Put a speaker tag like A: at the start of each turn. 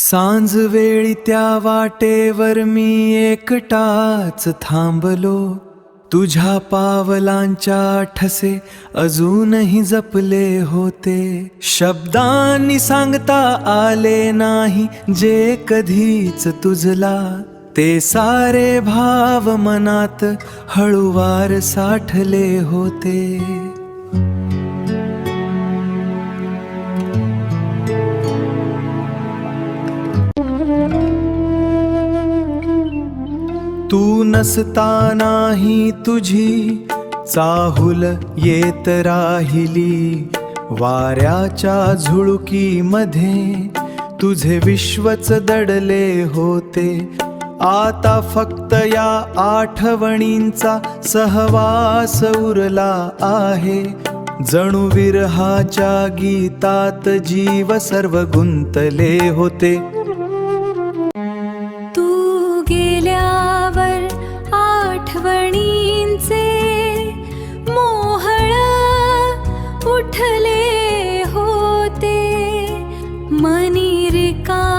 A: सांज वेळी त्या वाटेवर मी एकटाच थांबलो, तुझ्या पावलांच्या ठसे अजूनही जपले होते. शब्दांनी सांगता आले नाही जे कधीच तुझला, ते सारे भाव मनात हळूवार साठले होते. तू नसतानाही तुझी चाहुल येत राहिली, वाऱ्याच्या झुळुकीमध्ये तुझे विश्वच दडले होते. आता फक्त या आठवणींचा सहवास उरला आहे, जणू विरहाच्या गीतात जीव सर्व गुंतले होते.
B: तू गेल्यावर आठवणींचे मोहळ उठले होते, मनी रिकामे